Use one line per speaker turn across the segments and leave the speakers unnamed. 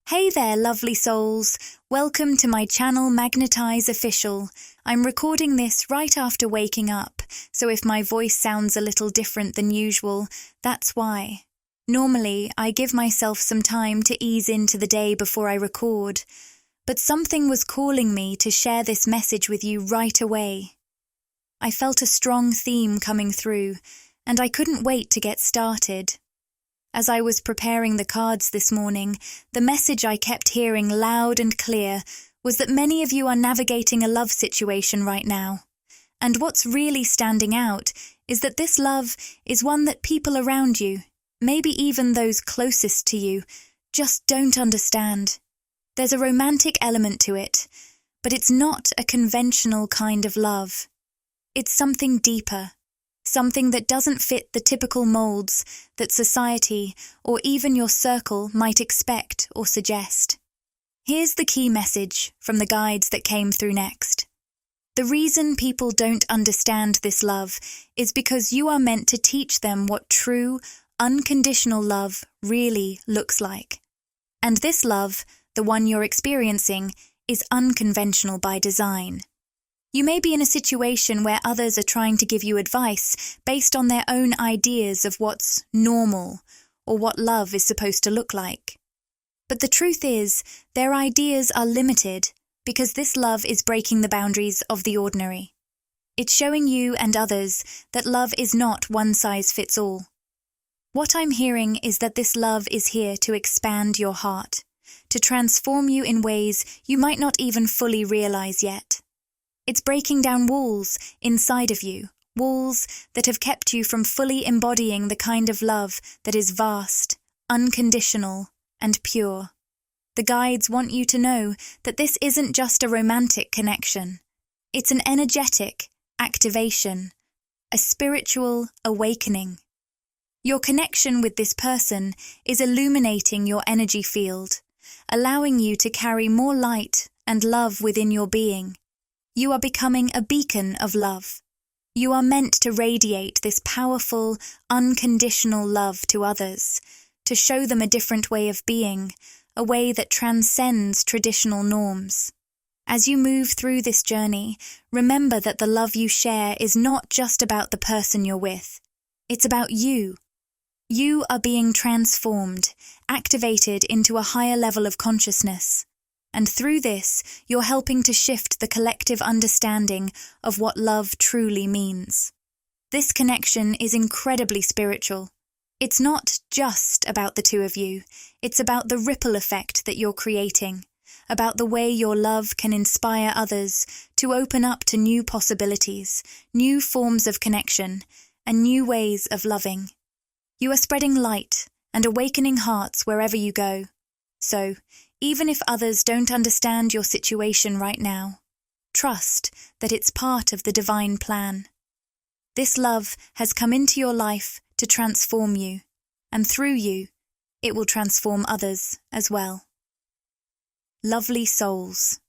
Hey there, lovely souls. Welcome to my channel Magnetize Official. I'm recording this right after waking up, so if my voice sounds a little different than usual, that's why. Normally, I give myself some time to ease into the day before I record, but something was calling me to share this message with you right away. I felt a strong theme coming through, and I couldn't wait to get started. As I was preparing the cards this morning, the message I kept hearing loud and clear was that many of you are navigating a love situation right now. And what's really standing out is that this love is one that people around you, maybe even those closest to you, just don't understand. There's a romantic element to it, but it's not a conventional kind of love. It's something deeper. Something that doesn't fit the typical molds that society or even your circle might expect or suggest. Here's the key message from the guides that came through next. The reason people don't understand this love is because you are meant to teach them what true, unconditional love really looks like. And this love, the one you're experiencing, is unconventional by design. You may be in a situation where others are trying to give you advice based on their own ideas of what's normal or what love is supposed to look like. But the truth is, their ideas are limited because this love is breaking the boundaries of the ordinary. It's showing you and others that love is not one size fits all. What I'm hearing is that this love is here to expand your heart, to transform you in ways you might not even fully realize yet. It's breaking down walls inside of you, walls that have kept you from fully embodying the kind of love that is vast, unconditional, and pure. The guides want you to know that this isn't just a romantic connection. It's an energetic activation, a spiritual awakening. Your connection with this person is illuminating your energy field, allowing you to carry more light and love within your being. You are becoming a beacon of love. You are meant to radiate this powerful, unconditional love to others, to show them a different way of being, a way that transcends traditional norms. As you move through this journey, remember that the love you share is not just about the person you're with. It's about you. You are being transformed, activated into a higher level of consciousness. And through this, you're helping to shift the collective understanding of what love truly means. This connection is incredibly spiritual. It's not just about the two of you. It's about the ripple effect that you're creating, about the way your love can inspire others to open up to new possibilities, new forms of connection, and new ways of loving. You are spreading light and awakening hearts wherever you go. So, even if others don't understand your situation right now, trust that it's part of the divine plan. This love has come into your life to transform you, and through you, it will transform others as well. Lovely souls.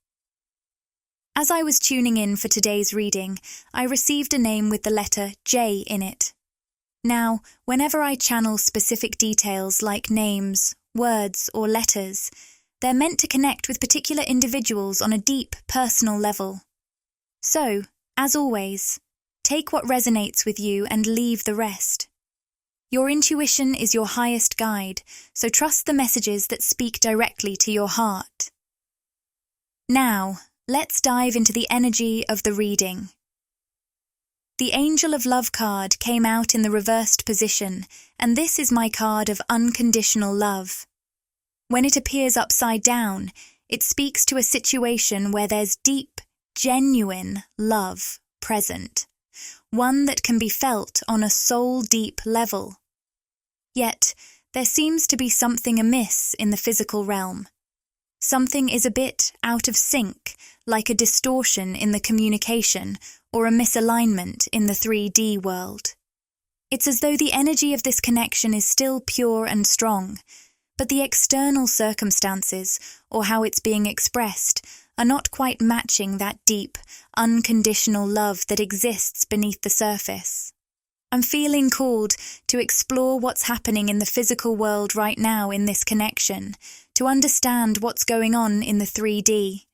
As I was tuning in for today's reading, I received a name with the letter J in it. Now, whenever I channel specific details like names, words, or letters, they're meant to connect with particular individuals on a deep, personal level. So, as always, take what resonates with you and leave the rest. Your intuition is your highest guide, so trust the messages that speak directly to your heart. Now, let's dive into the energy of the reading. The Angel of Love card came out in the reversed position, and this is my card of unconditional love. When it appears upside down, it speaks to a situation where there's deep, genuine love present, one that can be felt on a soul-deep level. Yet, there seems to be something amiss in the physical realm. Something is a bit out of sync, like a distortion in the communication or a misalignment in the 3D world. It's as though the energy of this connection is still pure and strong, but the external circumstances, or how it's being expressed, are not quite matching that deep, unconditional love that exists beneath the surface. I'm feeling called to explore what's happening in the physical world right now in this connection, to understand what's going on in the 3D.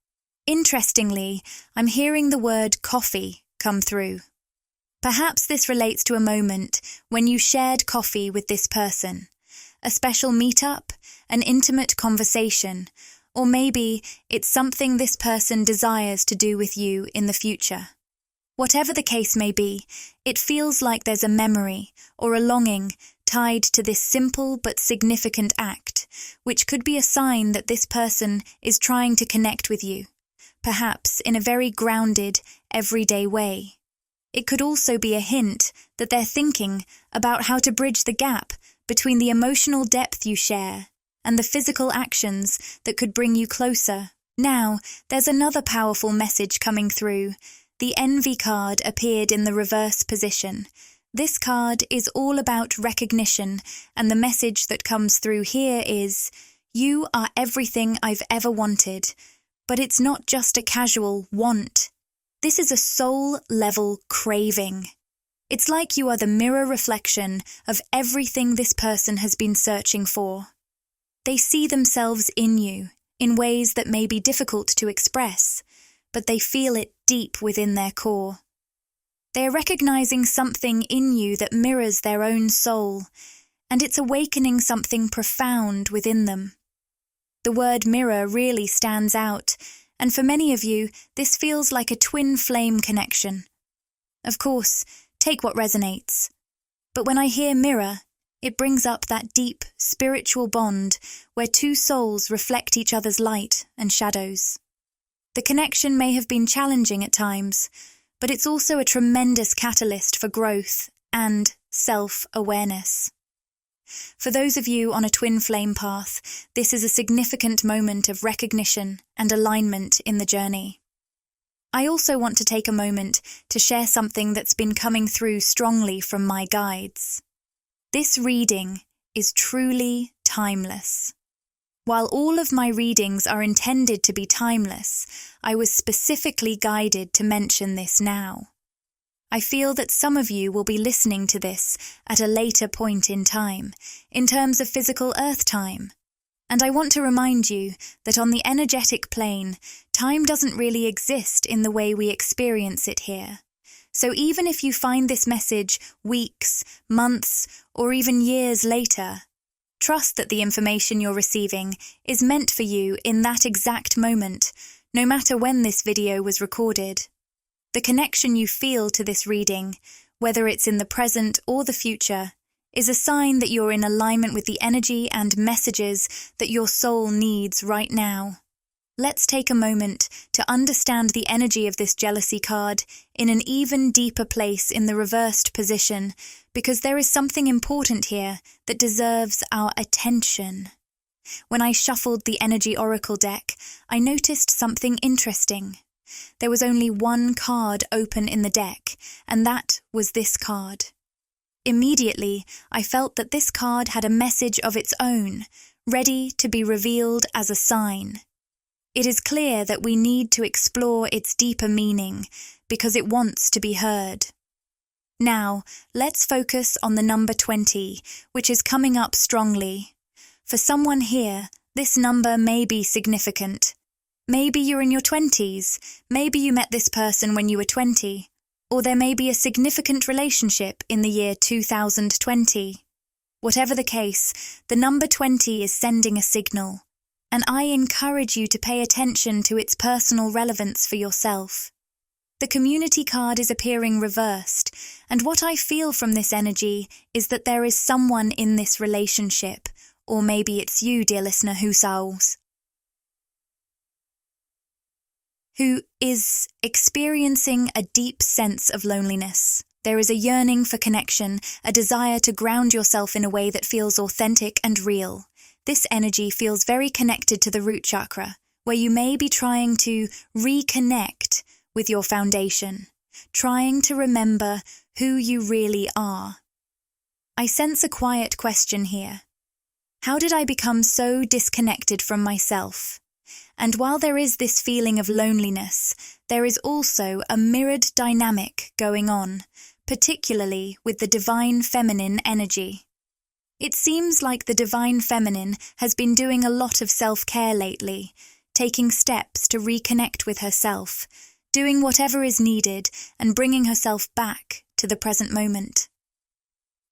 Interestingly, I'm hearing the word coffee come through. Perhaps this relates to a moment when you shared coffee with this person, a special meetup, an intimate conversation, or maybe it's something this person desires to do with you in the future. Whatever the case may be, it feels like there's a memory or a longing tied to this simple but significant act, which could be a sign that this person is trying to connect with you, perhaps in a very grounded, everyday way. It could also be a hint that they're thinking about how to bridge the gap between the emotional depth you share and the physical actions that could bring you closer. Now, there's another powerful message coming through. The Envy card appeared in the reverse position. This card is all about recognition, and the message that comes through here is, you are everything I've ever wanted. But it's not just a casual want. This is a soul-level craving. It's like you are the mirror reflection of everything this person has been searching for. They see themselves in you, in ways that may be difficult to express, but they feel it deep within their core. They are recognizing something in you that mirrors their own soul, and it's awakening something profound within them. The word mirror really stands out, and for many of you, this feels like a twin flame connection. Of course, take what resonates. But when I hear mirror, it brings up that deep, spiritual bond where two souls reflect each other's light and shadows. The connection may have been challenging at times, but it's also a tremendous catalyst for growth and self-awareness. For those of you on a twin flame path, this is a significant moment of recognition and alignment in the journey. I also want to take a moment to share something that's been coming through strongly from my guides. This reading is truly timeless. While all of my readings are intended to be timeless, I was specifically guided to mention this now. I feel that some of you will be listening to this at a later point in time, in terms of physical Earth time. And I want to remind you that on the energetic plane, time doesn't really exist in the way we experience it here. So even if you find this message weeks, months, or even years later, trust that the information you're receiving is meant for you in that exact moment, no matter when this video was recorded. The connection you feel to this reading, whether it's in the present or the future, is a sign that you're in alignment with the energy and messages that your soul needs right now. Let's take a moment to understand the energy of this jealousy card in an even deeper place in the reversed position, because there is something important here that deserves our attention. When I shuffled the energy oracle deck, I noticed something interesting. There was only one card open in the deck, and that was this card. Immediately, I felt that this card had a message of its own, ready to be revealed as a sign. It is clear that we need to explore its deeper meaning, because it wants to be heard. Now, let's focus on the number 20, which is coming up strongly. For someone here, this number may be significant. Maybe you're in your 20s, maybe you met this person when you were 20, or there may be a significant relationship in the year 2020. Whatever the case, the number 20 is sending a signal, and I encourage you to pay attention to its personal relevance for yourself. The community card is appearing reversed, and what I feel from this energy is that there is someone in this relationship, or maybe it's you, dear listener, who is experiencing a deep sense of loneliness. There is a yearning for connection, a desire to ground yourself in a way that feels authentic and real. This energy feels very connected to the root chakra, where you may be trying to reconnect with your foundation, trying to remember who you really are. I sense a quiet question here. How did I become so disconnected from myself? And while there is this feeling of loneliness, there is also a mirrored dynamic going on. particularly with the divine feminine energy. It seems like the divine feminine has been doing a lot of self-care lately, taking steps to reconnect with herself, doing whatever is needed and bringing herself back to the present moment.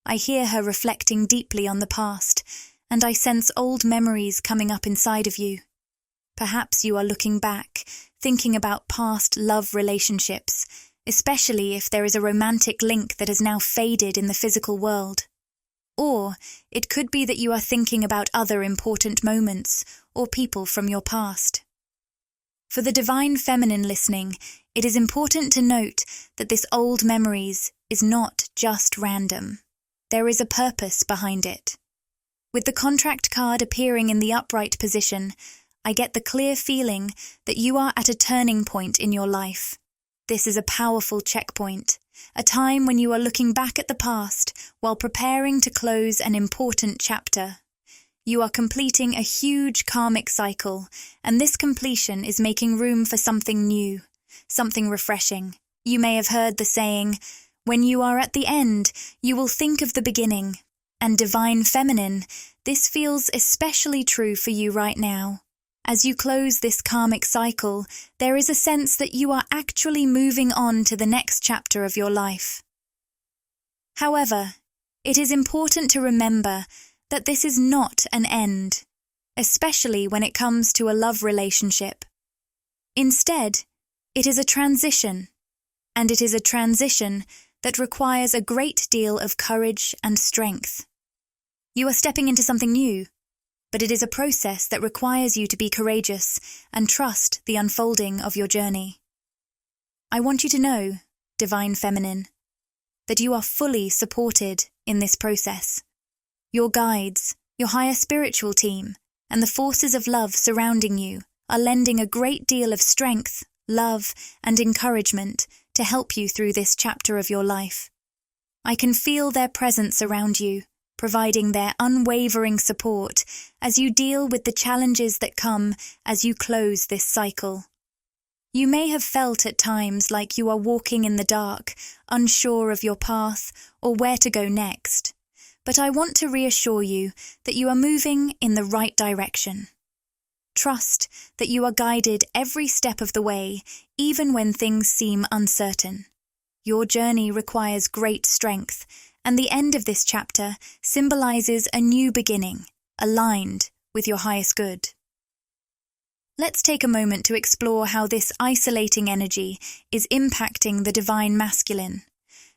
I hear her reflecting deeply on the past, and I sense old memories coming up inside of you. Perhaps you are looking back, thinking about past love relationships, especially if there is a romantic link that has now faded in the physical world. Or it could be that you are thinking about other important moments or people from your past. For the divine feminine listening, it is important to note that this old memories is not just random. There is a purpose behind it. With the contract card appearing in the upright position, I get the clear feeling that you are at a turning point in your life. This is a powerful checkpoint, a time when you are looking back at the past while preparing to close an important chapter. You are completing a huge karmic cycle, and this completion is making room for something new, something refreshing. You may have heard the saying, "When you are at the end, you will think of the beginning." And divine feminine, this feels especially true for you right now. As you close this karmic cycle, there is a sense that you are actually moving on to the next chapter of your life. However, it is important to remember that this is not an end, especially when it comes to a love relationship. Instead, it is a transition, and it is a transition that requires a great deal of courage and strength. You are stepping into something new, but it is a process that requires you to be courageous and trust the unfolding of your journey. I want you to know, divine feminine, that you are fully supported in this process. Your guides, your higher spiritual team, and the forces of love surrounding you are lending a great deal of strength, love, and encouragement to help you through this chapter of your life. I can feel their presence around you, providing their unwavering support as you deal with the challenges that come as you close this cycle. You may have felt at times like you are walking in the dark, unsure of your path or where to go next, but I want to reassure you that you are moving in the right direction. Trust that you are guided every step of the way, even when things seem uncertain. Your journey requires great strength, and the end of this chapter symbolizes a new beginning, aligned with your highest good. Let's take a moment to explore how this isolating energy is impacting the divine masculine,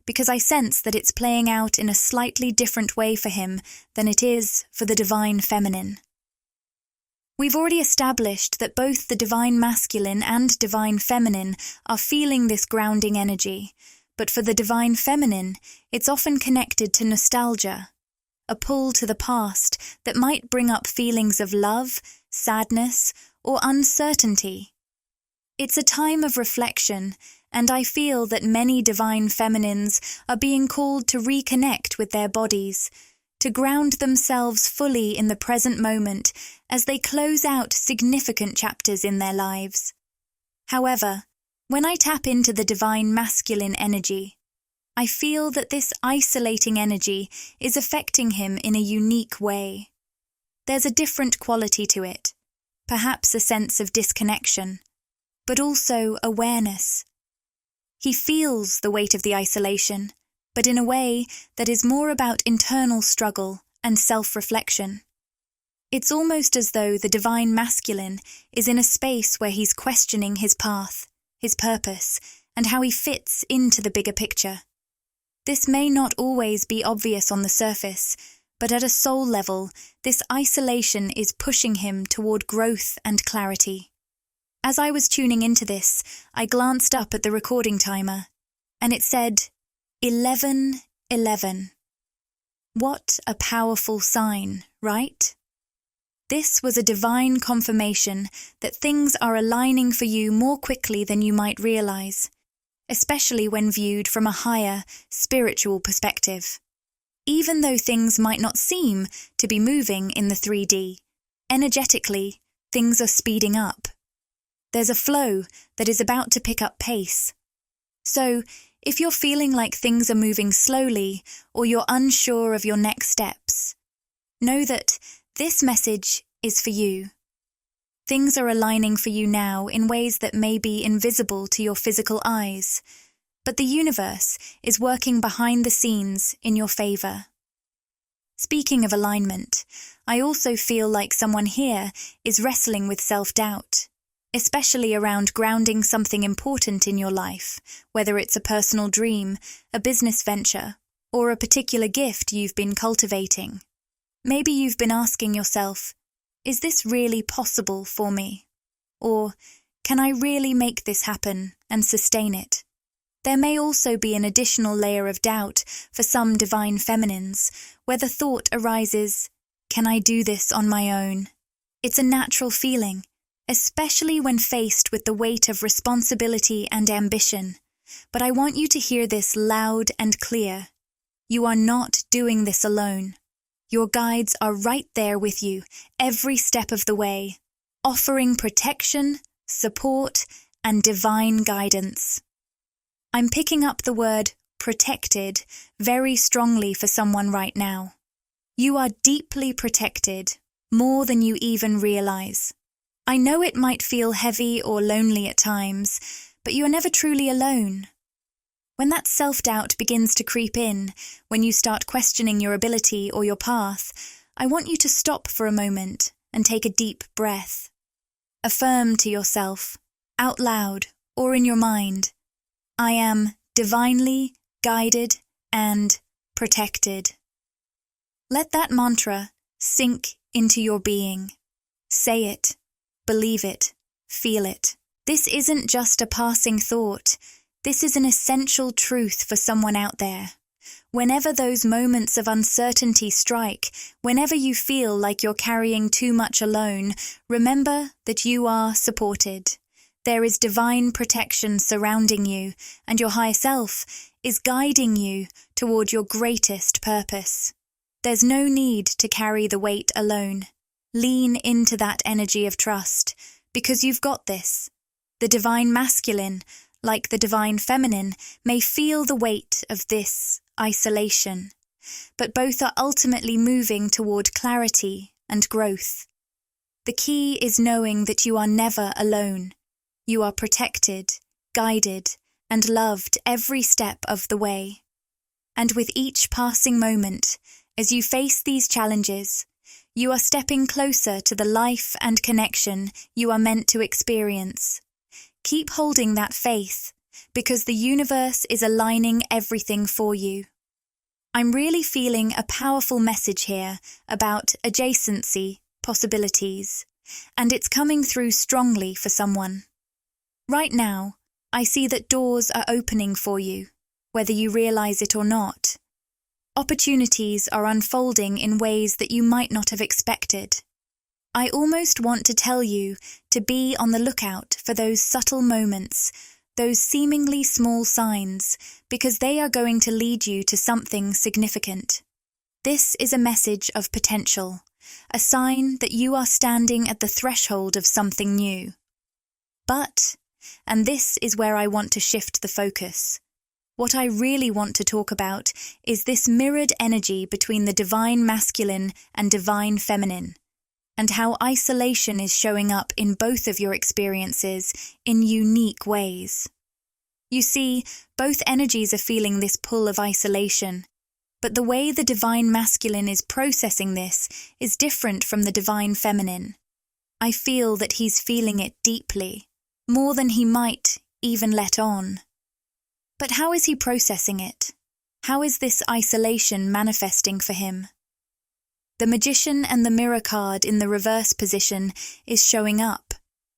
because I sense that it's playing out in a slightly different way for him than it is for the divine feminine. We've already established that both the divine masculine and divine feminine are feeling this grounding energy, but for the divine feminine, it's often connected to nostalgia, a pull to the past that might bring up feelings of love, sadness, or uncertainty. It's a time of reflection, and I feel that many divine feminines are being called to reconnect with their bodies, to ground themselves fully in the present moment as they close out significant chapters in their lives. However, when I tap into the divine masculine energy, I feel that this isolating energy is affecting him in a unique way. There's a different quality to it, perhaps a sense of disconnection, but also awareness. He feels the weight of the isolation, but in a way that is more about internal struggle and self-reflection. It's almost as though the divine masculine is in a space where he's questioning his path, his purpose, and how he fits into the bigger picture. This may not always be obvious on the surface, but at a soul level, this isolation is pushing him toward growth and clarity. As I was tuning into this, I glanced up at the recording timer, and it said, 11:11. What a powerful sign, right? This was a divine confirmation that things are aligning for you more quickly than you might realize, especially when viewed from a higher, spiritual perspective. Even though things might not seem to be moving in the 3D, energetically, things are speeding up. There's a flow that is about to pick up pace. So, If you're feeling like things are moving slowly or you're unsure of your next steps, know that this message is for you. Things are aligning for you now in ways that may be invisible to your physical eyes, but the universe is working behind the scenes in your favor. Speaking of alignment, I also feel like someone here is wrestling with self-doubt, especially around grounding something important in your life, whether it's a personal dream, a business venture, or a particular gift you've been cultivating. Maybe you've been asking yourself, is this really possible for me? Or, can I really make this happen and sustain it? There may also be an additional layer of doubt for some divine feminines, where the thought arises, can I do this on my own? It's a natural feeling, especially when faced with the weight of responsibility and ambition. But I want you to hear this loud and clear. You are not doing this alone. Your guides are right there with you, every step of the way, offering protection, support, and divine guidance. I'm picking up the word protected very strongly for someone right now. You are deeply protected, more than you even realize. I know it might feel heavy or lonely at times, but you are never truly alone. When that self-doubt begins to creep in, when you start questioning your ability or your path, I want you to stop for a moment and take a deep breath. Affirm to yourself, out loud or in your mind, I am divinely guided and protected. Let that mantra sink into your being. Say it, believe it, feel it. This isn't just a passing thought. This is an essential truth for someone out there. Whenever those moments of uncertainty strike, whenever you feel like you're carrying too much alone, remember that you are supported. There is divine protection surrounding you, and your higher self is guiding you toward your greatest purpose. There's no need to carry the weight alone. Lean into that energy of trust, because you've got this. The divine masculine, like the divine feminine, may feel the weight of this isolation, but both are ultimately moving toward clarity and growth. The key is knowing that you are never alone. You are protected, guided, and loved every step of the way. And with each passing moment, as you face these challenges, you are stepping closer to the life and connection you are meant to experience. Keep holding that faith, because the universe is aligning everything for you. I'm really feeling a powerful message here about adjacency, possibilities, and it's coming through strongly for someone. Right now, I see that doors are opening for you, whether you realize it or not. Opportunities are unfolding in ways that you might not have expected. I almost want to tell you to be on the lookout for those subtle moments, those seemingly small signs, because they are going to lead you to something significant. This is a message of potential, a sign that you are standing at the threshold of something new. But, and this is where I want to shift the focus, what I really want to talk about is this mirrored energy between the divine masculine and divine feminine, and how isolation is showing up in both of your experiences in unique ways. You see, both energies are feeling this pull of isolation, but the way the divine masculine is processing this is different from the divine feminine. I feel that he's feeling it deeply, more than he might even let on. But how is he processing it? How is this isolation manifesting for him? The Magician and the Mirror card in the reverse position is showing up,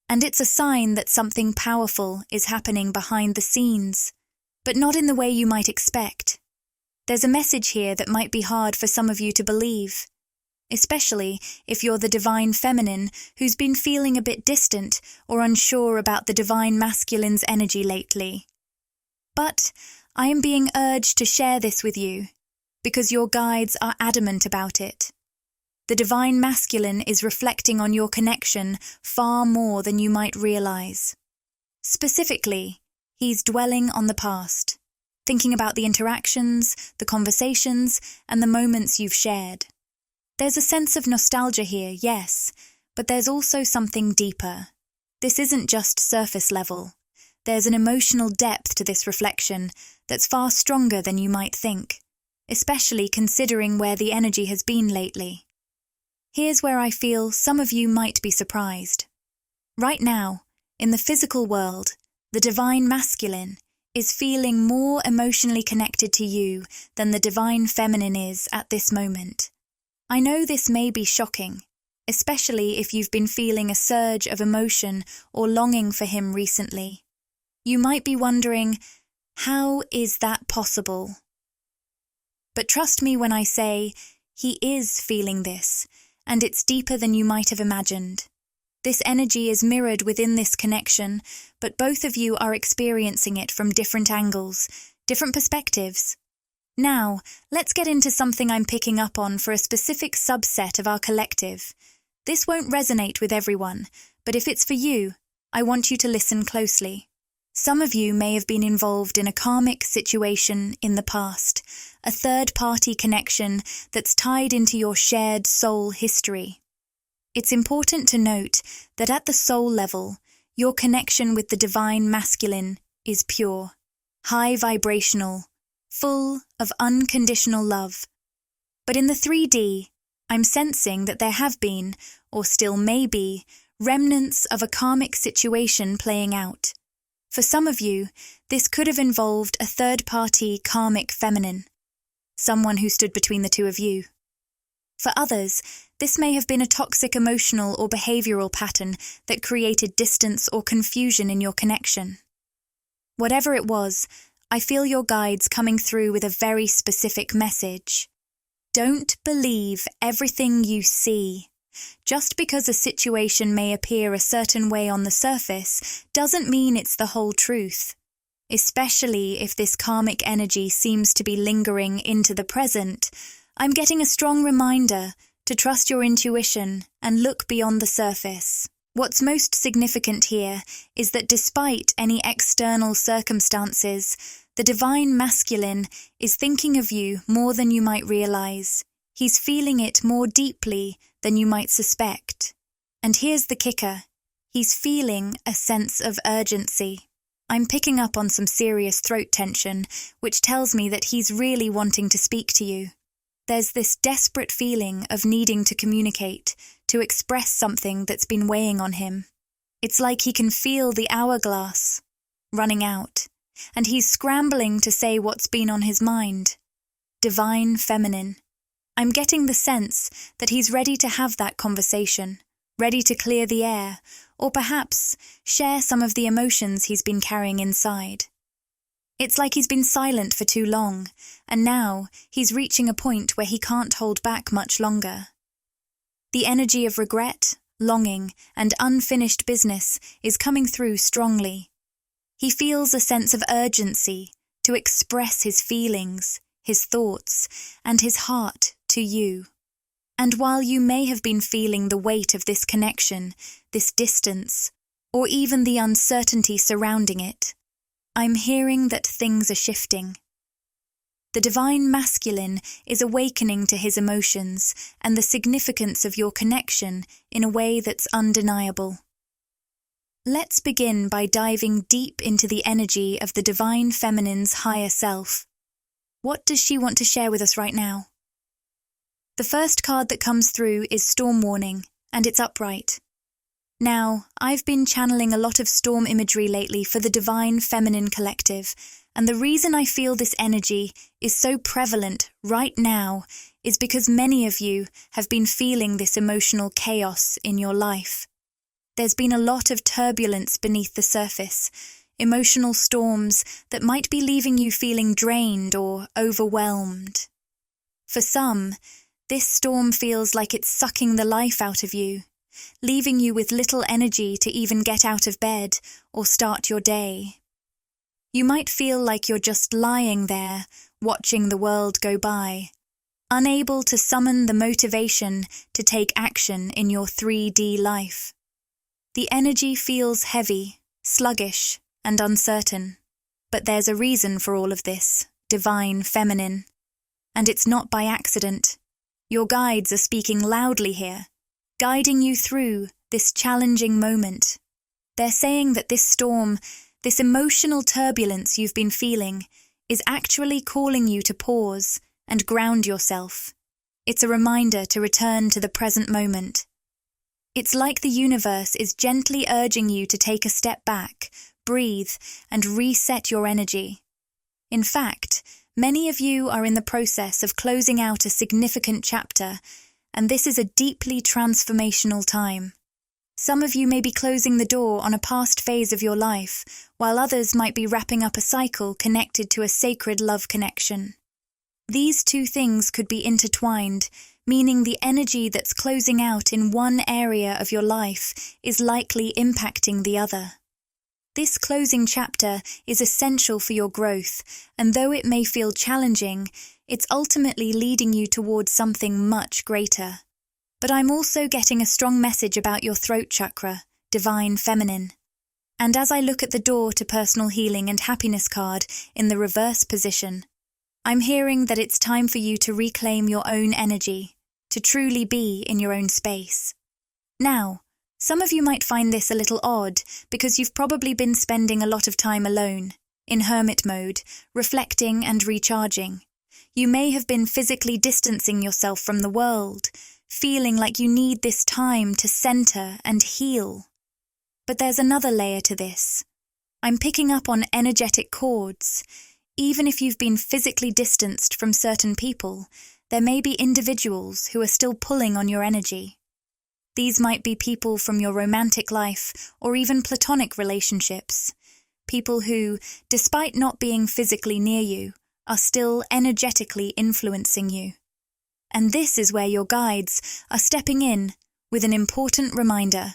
and it's a sign that something powerful is happening behind the scenes, but not in the way you might expect. There's a message here that might be hard for some of you to believe, especially if you're the divine feminine who's been feeling a bit distant or unsure about the divine masculine's energy lately. But I am being urged to share this with you, because your guides are adamant about it. The divine masculine is reflecting on your connection far more than you might realize. Specifically, he's dwelling on the past, thinking about the interactions, the conversations, and the moments you've shared. There's a sense of nostalgia here, yes, but there's also something deeper. This isn't just surface level. There's an emotional depth to this reflection that's far stronger than you might think, especially considering where the energy has been lately. Here's where I feel some of you might be surprised. Right now, in the physical world, the divine masculine is feeling more emotionally connected to you than the divine feminine is at this moment. I know this may be shocking, especially if you've been feeling a surge of emotion or longing for him recently. You might be wondering, how is that possible? But trust me when I say, he is feeling this, and it's deeper than you might have imagined. This energy is mirrored within this connection, but both of you are experiencing it from different angles, different perspectives. Now, let's get into something I'm picking up on for a specific subset of our collective. This won't resonate with everyone, but if it's for you, I want you to listen closely. Some of you may have been involved in a karmic situation in the past, a third-party connection that's tied into your shared soul history. It's important to note that at the soul level, your connection with the divine masculine is pure, high vibrational, full of unconditional love. But in the 3D, I'm sensing that there have been, or still may be, remnants of a karmic situation playing out. For some of you, this could have involved a third-party karmic feminine, someone who stood between the two of you. For others, this may have been a toxic emotional or behavioral pattern that created distance or confusion in your connection. Whatever it was, I feel your guides coming through with a very specific message. Don't believe everything you see. Just because a situation may appear a certain way on the surface doesn't mean it's the whole truth, especially if this karmic energy seems to be lingering into the present. I'm getting a strong reminder to trust your intuition and look beyond the surface. What's most significant here is that despite any external circumstances, the divine masculine is thinking of you more than you might realize. He's feeling it more deeply than you might suspect. And here's the kicker. He's feeling a sense of urgency. I'm picking up on some serious throat tension, which tells me that he's really wanting to speak to you. There's this desperate feeling of needing to communicate, to express something that's been weighing on him. It's like he can feel the hourglass running out, and he's scrambling to say what's been on his mind. Divine feminine. I'm getting the sense that he's ready to have that conversation, ready to clear the air, or perhaps share some of the emotions he's been carrying inside. It's like he's been silent for too long, and now he's reaching a point where he can't hold back much longer. The energy of regret, longing, and unfinished business is coming through strongly. He feels a sense of urgency to express his feelings, his thoughts, and his heart to you. And while you may have been feeling the weight of this connection, this distance, or even the uncertainty surrounding it, I'm hearing that things are shifting. The divine masculine is awakening to his emotions and the significance of your connection in a way that's undeniable. Let's begin by diving deep into the energy of the divine feminine's higher self. What does she want to share with us right now? The first card that comes through is Storm Warning, and it's upright. Now, I've been channeling a lot of storm imagery lately for the Divine Feminine Collective, and the reason I feel this energy is so prevalent right now is because many of you have been feeling this emotional chaos in your life. There's been a lot of turbulence beneath the surface, emotional storms that might be leaving you feeling drained or overwhelmed. For some, this storm feels like it's sucking the life out of you, leaving you with little energy to even get out of bed or start your day. You might feel like you're just lying there, watching the world go by, unable to summon the motivation to take action in your 3D life. The energy feels heavy, sluggish, and uncertain. But there's a reason for all of this, divine feminine. And it's not by accident. Your guides are speaking loudly here, guiding you through this challenging moment. They're saying that this storm, this emotional turbulence you've been feeling, is actually calling you to pause and ground yourself. It's a reminder to return to the present moment. It's like the universe is gently urging you to take a step back, breathe, and reset your energy. In fact, many of you are in the process of closing out a significant chapter, and this is a deeply transformational time. Some of you may be closing the door on a past phase of your life, while others might be wrapping up a cycle connected to a sacred love connection. These two things could be intertwined, meaning the energy that's closing out in one area of your life is likely impacting the other. This closing chapter is essential for your growth, and though it may feel challenging, it's ultimately leading you towards something much greater. But I'm also getting a strong message about your throat chakra, divine feminine. And as I look at the door to personal healing and happiness card in the reverse position, I'm hearing that it's time for you to reclaim your own energy, to truly be in your own space. Now, some of you might find this a little odd because you've probably been spending a lot of time alone, in hermit mode, reflecting and recharging. You may have been physically distancing yourself from the world, feeling like you need this time to center and heal. But there's another layer to this. I'm picking up on energetic cords. Even if you've been physically distanced from certain people, there may be individuals who are still pulling on your energy. These might be people from your romantic life or even platonic relationships. People who, despite not being physically near you, are still energetically influencing you. And this is where your guides are stepping in with an important reminder.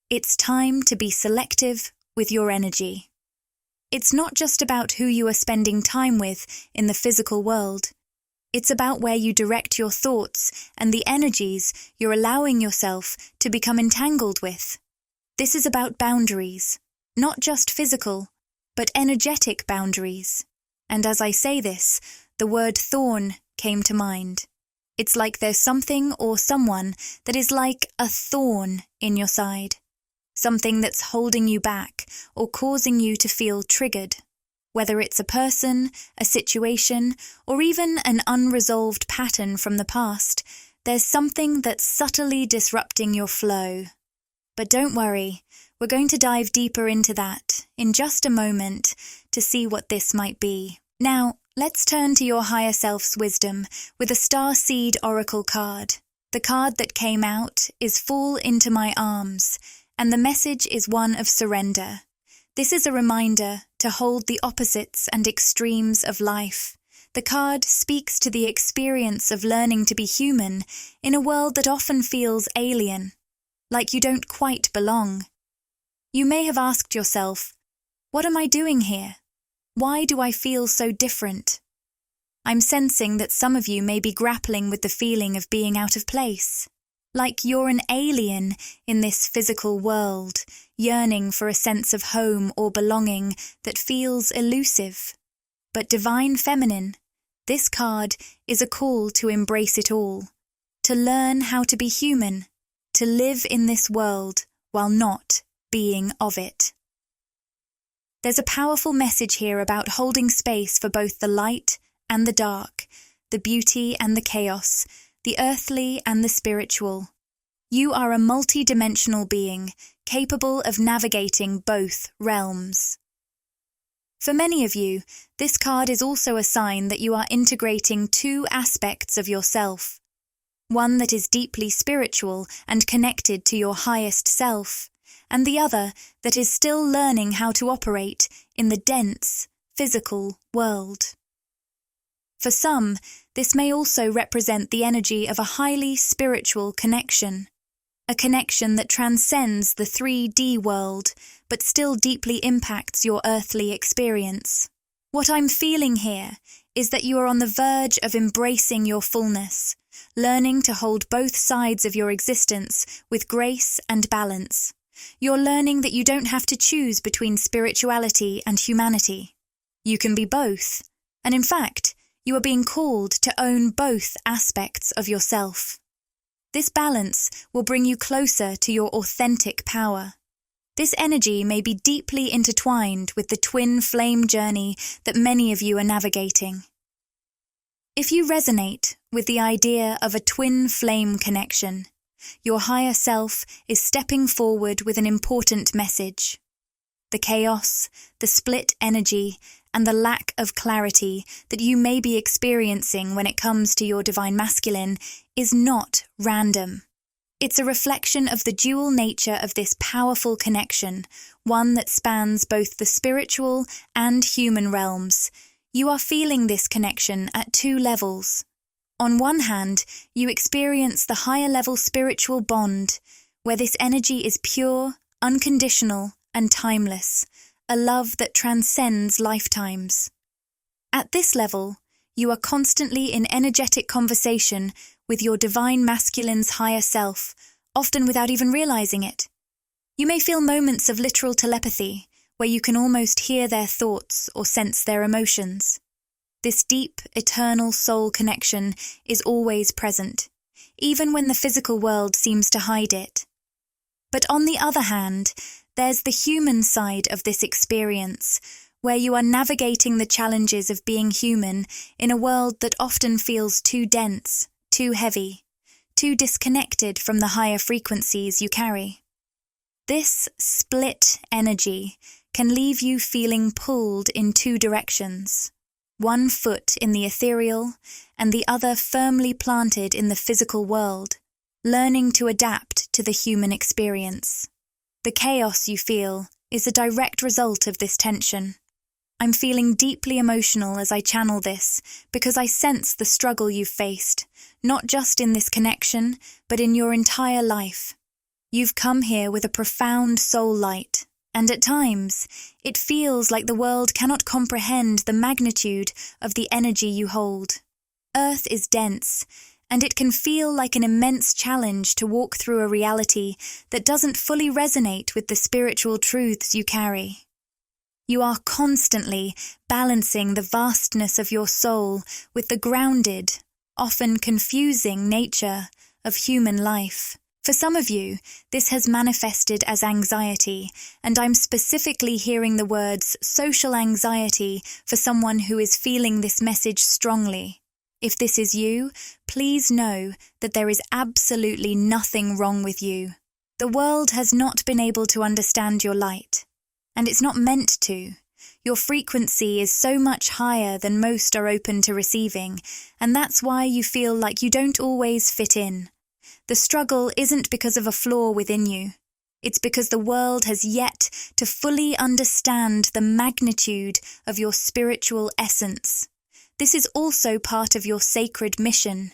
It's time to be selective with your energy. It's not just about who you are spending time with in the physical world. It's about where you direct your thoughts and the energies you're allowing yourself to become entangled with. This is about boundaries, not just physical, but energetic boundaries. And as I say this, the word thorn came to mind. It's like there's something or someone that is like a thorn in your side. Something that's holding you back or causing you to feel triggered. Whether it's a person, a situation, or even an unresolved pattern from the past, there's something that's subtly disrupting your flow. But don't worry, we're going to dive deeper into that in just a moment to see what this might be. Now, let's turn to your higher self's wisdom with a Star Seed Oracle card. The card that came out is Fall into My Arms, and the message is one of surrender. This is a reminder to hold the opposites and extremes of life. The card speaks to the experience of learning to be human in a world that often feels alien, like you don't quite belong. You may have asked yourself, what am I doing here? Why do I feel so different? I'm sensing that some of you may be grappling with the feeling of being out of place. Like you're an alien in this physical world, yearning for a sense of home or belonging that feels elusive. But Divine Feminine, this card is a call to embrace it all, to learn how to be human, to live in this world while not being of it. There's a powerful message here about holding space for both the light and the dark, the beauty and the chaos, the earthly and the spiritual. You are a multi-dimensional being, capable of navigating both realms. For many of you, this card is also a sign that you are integrating two aspects of yourself. One that is deeply spiritual and connected to your highest self, and the other that is still learning how to operate in the dense, physical world. For some, this may also represent the energy of a highly spiritual connection, a connection that transcends the 3D world, but still deeply impacts your earthly experience. What I'm feeling here is that you are on the verge of embracing your fullness, learning to hold both sides of your existence with grace and balance. You're learning that you don't have to choose between spirituality and humanity. You can be both. And in fact, you are being called to own both aspects of yourself. This balance will bring you closer to your authentic power. This energy may be deeply intertwined with the twin flame journey that many of you are navigating. If you resonate with the idea of a twin flame connection, your higher self is stepping forward with an important message. The chaos, the split energy, and the lack of clarity that you may be experiencing when it comes to your divine masculine is not random. It's a reflection of the dual nature of this powerful connection, one that spans both the spiritual and human realms. You are feeling this connection at two levels. On one hand, you experience the higher level spiritual bond, where this energy is pure, unconditional, and timeless, a love that transcends lifetimes. At this level, you are constantly in energetic conversation with your divine masculine's higher self, often without even realizing it. You may feel moments of literal telepathy, where you can almost hear their thoughts or sense their emotions. This deep, eternal soul connection is always present, even when the physical world seems to hide it. But on the other hand, there's the human side of this experience, where you are navigating the challenges of being human in a world that often feels too dense, too heavy, too disconnected from the higher frequencies you carry. This split energy can leave you feeling pulled in two directions, one foot in the ethereal and the other firmly planted in the physical world, learning to adapt to the human experience. The chaos you feel is a direct result of this tension. I'm feeling deeply emotional as I channel this because I sense the struggle you've faced, not just in this connection, but in your entire life. You've come here with a profound soul light, and at times, it feels like the world cannot comprehend the magnitude of the energy you hold. Earth is dense, and it can feel like an immense challenge to walk through a reality that doesn't fully resonate with the spiritual truths you carry. You are constantly balancing the vastness of your soul with the grounded, often confusing nature of human life. For some of you, this has manifested as anxiety, and I'm specifically hearing the words social anxiety for someone who is feeling this message strongly. If this is you, please know that there is absolutely nothing wrong with you. The world has not been able to understand your light, and it's not meant to. Your frequency is so much higher than most are open to receiving, and that's why you feel like you don't always fit in. The struggle isn't because of a flaw within you. It's because the world has yet to fully understand the magnitude of your spiritual essence. This is also part of your sacred mission.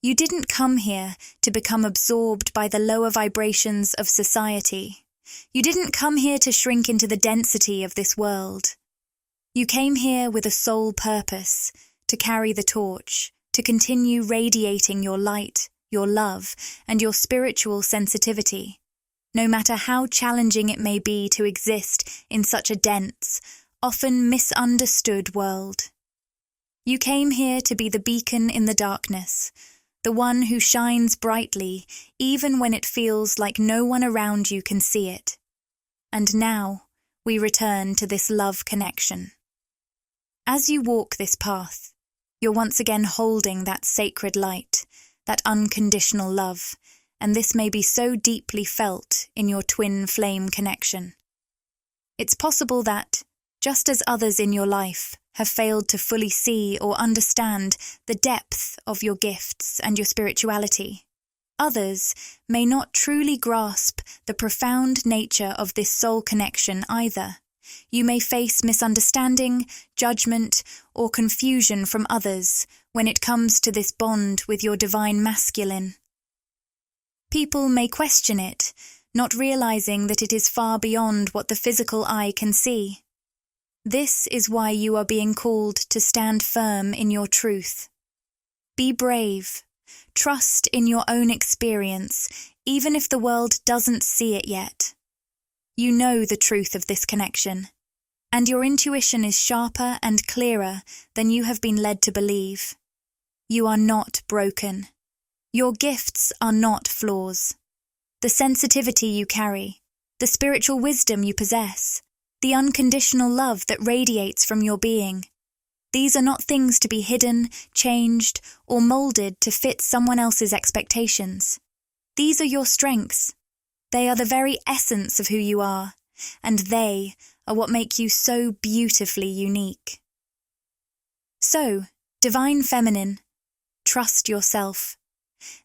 You didn't come here to become absorbed by the lower vibrations of society. You didn't come here to shrink into the density of this world. You came here with a sole purpose, to carry the torch, to continue radiating your light, your love, and your spiritual sensitivity. No matter how challenging it may be to exist in such a dense, often misunderstood world. You came here to be the beacon in the darkness, the one who shines brightly even when it feels like no one around you can see it. And now, we return to this love connection. As you walk this path, you're once again holding that sacred light, that unconditional love, and this may be so deeply felt in your twin flame connection. It's possible that, just as others in your life have failed to fully see or understand the depth of your gifts and your spirituality, others may not truly grasp the profound nature of this soul connection either. You may face misunderstanding, judgment, or confusion from others when it comes to this bond with your divine masculine. People may question it, not realizing that it is far beyond what the physical eye can see. This is why you are being called to stand firm in your truth. Be brave. Trust in your own experience, even if the world doesn't see it yet. You know the truth of this connection. and your intuition is sharper and clearer than you have been led to believe. You are not broken. Your gifts are not flaws. The sensitivity you carry, the spiritual wisdom you possess, the unconditional love that radiates from your being, these are not things to be hidden, changed, or molded to fit someone else's expectations. These are your strengths. They are the very essence of who you are, and they are what make you so beautifully unique. So, Divine Feminine, trust yourself.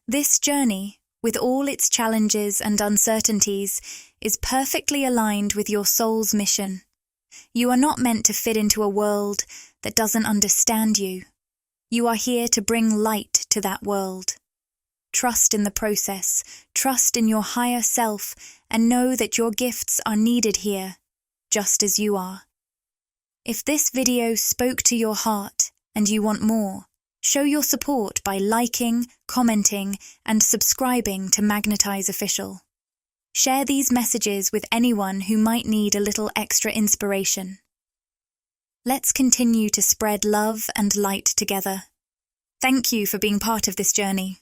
This journey, with all its challenges and uncertainties, is perfectly aligned with your soul's mission. You are not meant to fit into a world that doesn't understand you. You are here to bring light to that world. Trust in the process, trust in your higher self, and know that your gifts are needed here, just as you are. If this video spoke to your heart and you want more, show your support by liking, commenting, and subscribing to Magnetize Official. Share these messages with anyone who might need a little extra inspiration. Let's continue to spread love and light together. Thank you for being part of this journey.